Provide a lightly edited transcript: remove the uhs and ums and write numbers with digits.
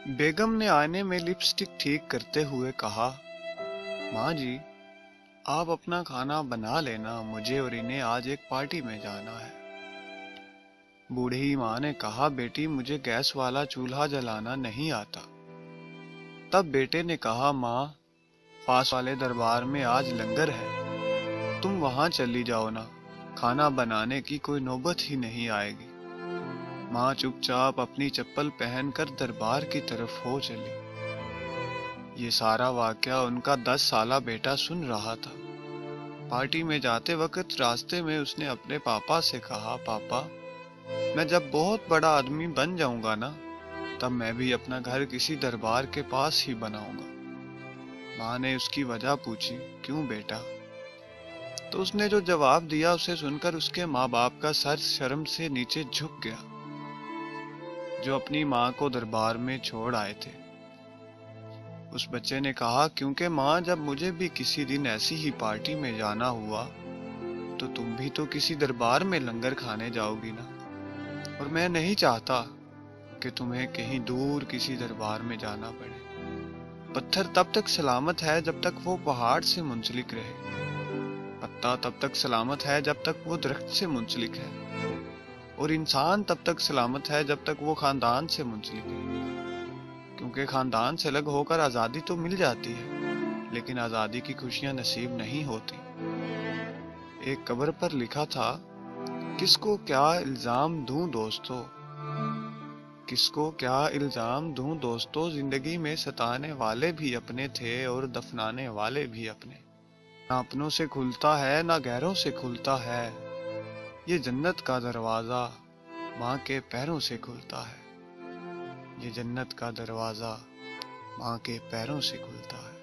बेगम ने आईने में लिपस्टिक ठीक करते हुए कहा, माँ जी, आप अपना खाना बना लेना, मुझे और इन्हें आज एक पार्टी में जाना है। बूढ़ी माँ ने कहा, बेटी मुझे गैस वाला चूल्हा जलाना नहीं आता। तब बेटे ने कहा, माँ, पास वाले दरबार में आज लंगर है, तुम वहां चली जाओ ना, खाना बनाने की कोई नौबत ही नहीं आएगी। माँ चुपचाप अपनी चप्पल पहनकर दरबार की तरफ हो चली। ये सारा वाकया उनका 10 साला बेटा सुन रहा था। पार्टी में जाते वक्त रास्ते में उसने अपने पापा से कहा, पापा, मैं जब बहुत बड़ा आदमी बन जाऊंगा ना, तब मैं भी अपना घर किसी दरबार के पास ही बनाऊंगा। माँ ने उसकी वजह पूछी, क्यों बेटा? तो उसने जो जवाब दिया उसे सुनकर उसके माँ बाप का सर शर्म से नीचे झुक गया, जो अपनी माँ को दरबार में छोड़ आए थे। उस बच्चे ने कहा, क्योंकि माँ, जब मुझे भी किसी दिन ऐसी ही पार्टी में जाना हुआ तो तुम भी तो किसी दरबार में लंगर खाने जाओगी ना, और मैं नहीं चाहता कि तुम्हें कहीं दूर किसी दरबार में जाना पड़े। पत्थर तब तक सलामत है जब तक वो पहाड़ से मुंसलिक रहे, पत्ता तब तक सलामत है जब तक वो दरख्त से मुंसलिक है, और इंसान तब तक सलामत है जब तक वो खानदान से मुंसलिक है। क्योंकि खानदान से अलग होकर आज़ादी तो मिल जाती है, लेकिन आज़ादी की खुशियां नसीब नहीं होती। एक कब्र पर लिखा था, किसको क्या इल्जाम दूं दोस्तों, किसको क्या इल्जाम दूं दोस्तों, जिंदगी में सताने वाले भी अपने थे और दफनाने वाले भी अपने। ना अपनों से खुलता है ना गैरों से खुलता है, ये जन्नत का दरवाजा माँ के पैरों से खुलता है। ये जन्नत का दरवाजा माँ के पैरों से खुलता है।